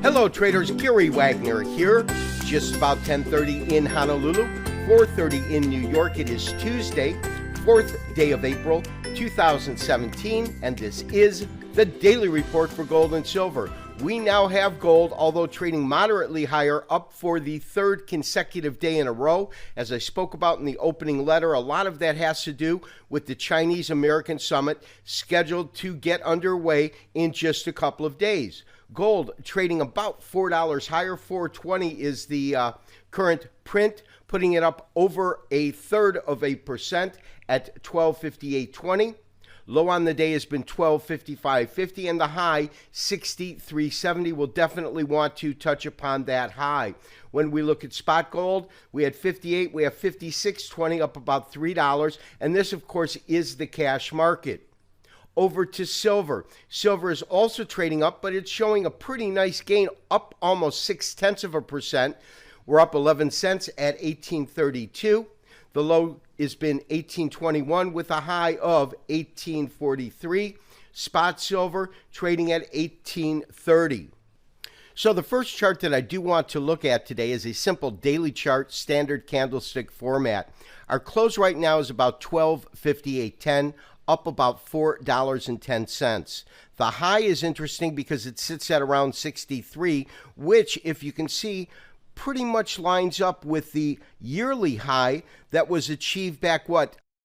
Hello traders, Gary Wagner here. Just about 10:30 in Honolulu, 4:30 in New York. It is Tuesday, 4th day of April, 2017, and this is the Daily Report for Gold and Silver. We now have gold, although trading moderately higher, up for the third consecutive day in a row. As I spoke about in the opening letter, a lot of that has to do with the Chinese-American summit scheduled to get underway in just a couple of days. Gold trading about $4 higher. 420 is the current print, putting it up over 0.33% at 1258.20. Low on the day has been 1255.50, and the high 63.70. We'll definitely want to touch upon that high. When we look at spot gold, we had 58, we have 56.20, up about $3, and this of course is the cash market. Over to silver. Silver is also trading up, but it's showing a pretty nice gain, up almost 0.6%. We're up 11 cents at 18.32. The low has been 18.21 with a high of 18.43. Spot silver trading at 18.30. So the first chart that I do want to look at today is a simple daily chart, standard candlestick format. Our close right now is about 1258.10. Up about $4.10. The high is interesting because it sits at around 63, which, if you can see, pretty much lines up with the yearly high that was achieved back,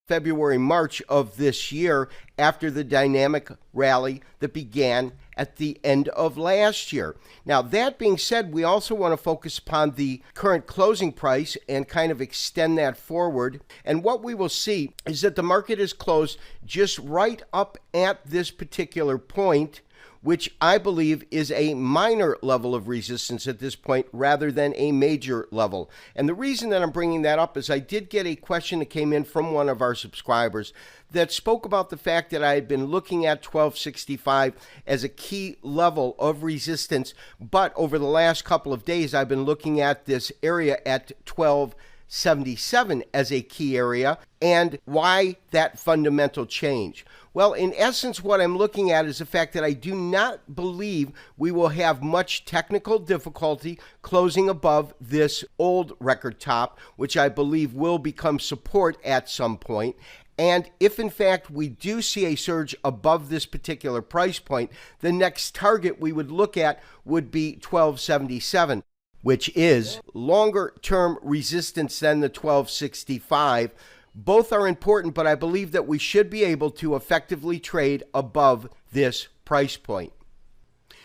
February, March of this year, after the dynamic rally that began at the end of last year. Now, that being said, we also want to focus upon the current closing price and kind of extend that forward. And what we will see is that the market is closed just right up at this particular point, which I believe is a minor level of resistance at this point rather than a major level. And the reason that I'm bringing that up is I did get a question that came in from one of our subscribers that spoke about the fact that I had been looking at 1265 as a key level of resistance, but over the last couple of days I've been looking at this area at 1277 as a key area, and why that fundamental change. Well, in essence, what I'm looking at is the fact that I do not believe we will have much technical difficulty closing above this old record top, which I believe will become support at some point. And if in fact we do see a surge above this particular price point, the next target we would look at would be 1277, which is longer term resistance than the 1265. Both are important, but I believe that we should be able to effectively trade above this price point.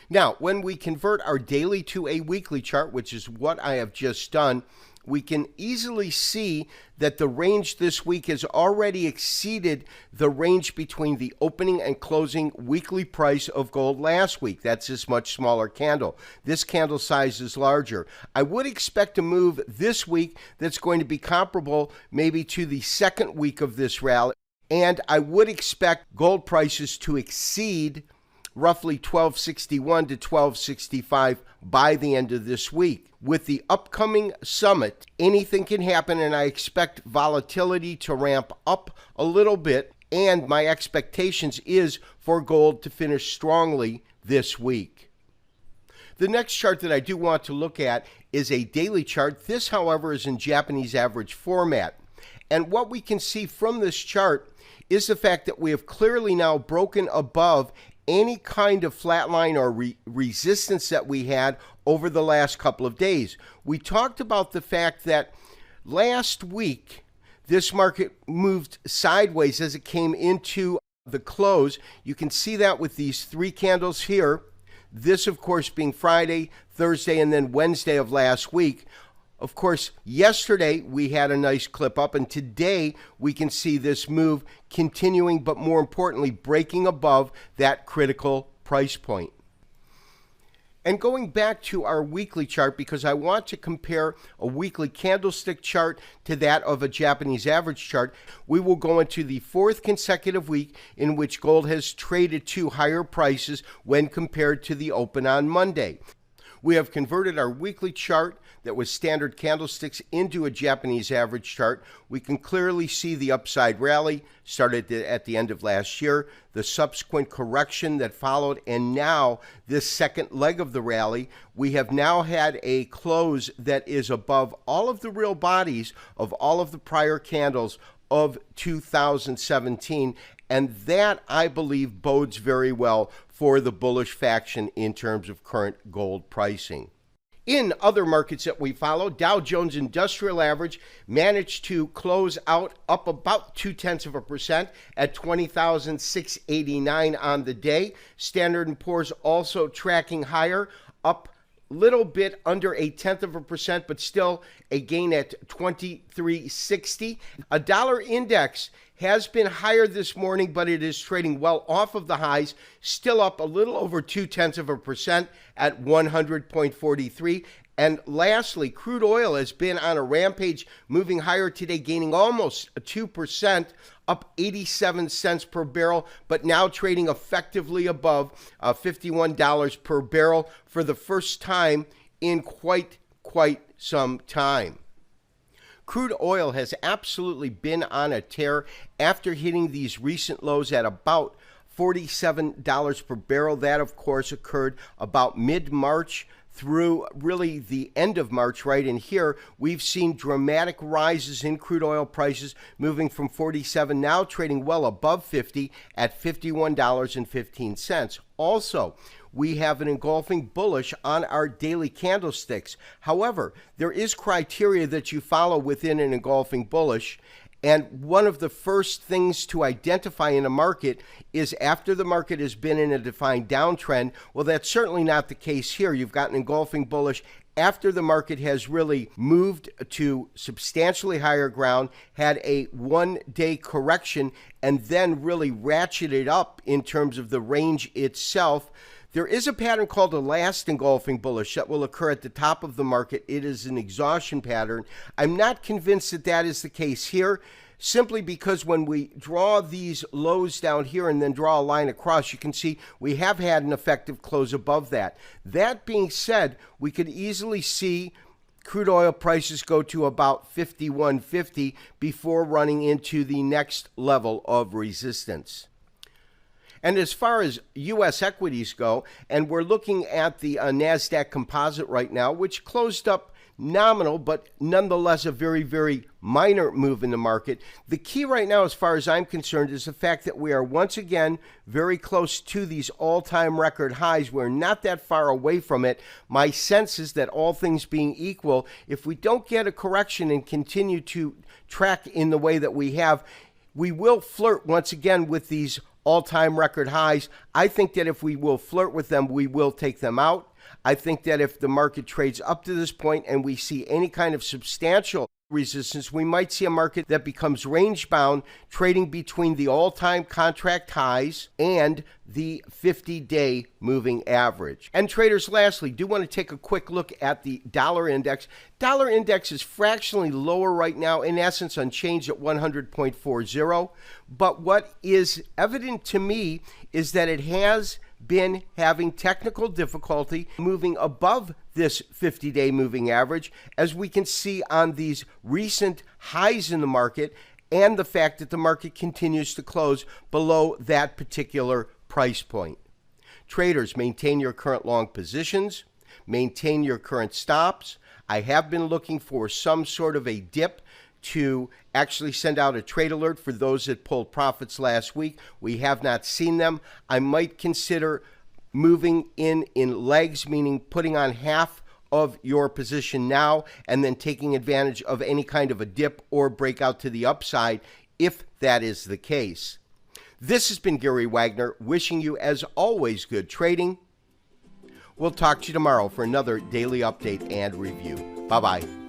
Now, when we convert our daily to a weekly chart, which is what I have just done, we can easily see that the range this week has already exceeded the range between the opening and closing weekly price of gold last week. That's this much smaller candle. This candle size is larger. I would expect a move this week that's going to be comparable maybe to the second week of this rally, and I would expect gold prices to exceed roughly 1261 to 1265 by the end of this week. With the upcoming summit, anything can happen, and I expect volatility to ramp up a little bit, and my expectations is for gold to finish strongly this week. The next chart that I do want to look at is a daily chart. This, however, is in Japanese average format. And what we can see from this chart is the fact that we have clearly now broken above any kind of flat line or resistance that we had over the last couple of days. We talked about the fact that last week this market moved sideways as it came into the close. You can see that with these three candles here. This, of course, being Friday, Thursday, and then Wednesday of last week. Of course, yesterday we had a nice clip up, and today we can see this move continuing, but more importantly, breaking above that critical price point. And going back to our weekly chart, because I want to compare a weekly candlestick chart to that of a Japanese average chart, we will go into the fourth consecutive week in which gold has traded to higher prices when compared to the open on Monday. We have converted our weekly chart that was standard candlesticks into a Japanese average chart. We can clearly see the upside rally started at the end of last year, the subsequent correction that followed, and now this second leg of the rally. We have now had a close that is above all of the real bodies of all of the prior candles of 2017, and that, I believe, bodes very well for the bullish faction in terms of current gold pricing. In other markets that we follow, Dow Jones Industrial Average managed to close out up about 0.2% at 20,689 on the day. Standard & Poor's also tracking higher, up little bit under 0.1%, but still a gain at 2360. A dollar index has been higher this morning, but it is trading well off of the highs, still up a little over 0.2% at 100.43. And lastly, crude oil has been on a rampage, moving higher today, gaining almost 2%, up 87 cents per barrel, but now trading effectively above $51 per barrel for the first time in quite some time. Crude oil has absolutely been on a tear after hitting these recent lows at about $47 per barrel. That, of course, occurred about mid-March through really the end of March, right? And here we've seen dramatic rises in crude oil prices, moving from 47, now trading well above 50 at $51.15. Also, we have an engulfing bullish on our daily candlesticks. However, there is criteria that you follow within an engulfing bullish. And one of the first things to identify in a market is after the market has been in a defined downtrend. Well, that's certainly not the case here. You've got an engulfing bullish after the market has really moved to substantially higher ground, had a one-day correction, and then really ratcheted up in terms of the range itself. There is a pattern called a last engulfing bullish that will occur at the top of the market. It is an exhaustion pattern. I'm not convinced that that is the case here, simply because when we draw these lows down here and then draw a line across, you can see we have had an effective close above that. That being said, we could easily see crude oil prices go to about $51.50 before running into the next level of resistance. And as far as U.S. equities go, and we're looking at the NASDAQ composite right now, which closed up nominal, but nonetheless a very minor move in the market. The key right now, as far as I'm concerned, is the fact that we are once again very close to these all-time record highs. We're not that far away from it. My sense is that all things being equal, if we don't get a correction and continue to track in the way that we have, we will flirt once again with these all-time record highs. I think that if we will flirt with them, we will take them out. I think that if the market trades up to this point and we see any kind of substantial resistance, we might see a market that becomes range-bound, trading between the all-time contract highs and the 50-day moving average. And traders, lastly, do want to take a quick look at the dollar index. Dollar index is fractionally lower right now, in essence unchanged at 100.40. But what is evident to me is that it has been having technical difficulty moving above this 50-day moving average, as we can see on these recent highs in the market, and the fact that the market continues to close below that particular price point. Traders, maintain your current long positions, maintain your current stops. I have been looking for some sort of a dip to actually send out a trade alert for those that pulled profits last week. We have not seen them. I might consider moving in legs, meaning putting on half of your position now and then taking advantage of any kind of a dip or breakout to the upside if that is the case. This has been Gary Wagner, wishing you, as always, good trading. We'll talk to you tomorrow for another daily update and review. Bye-bye.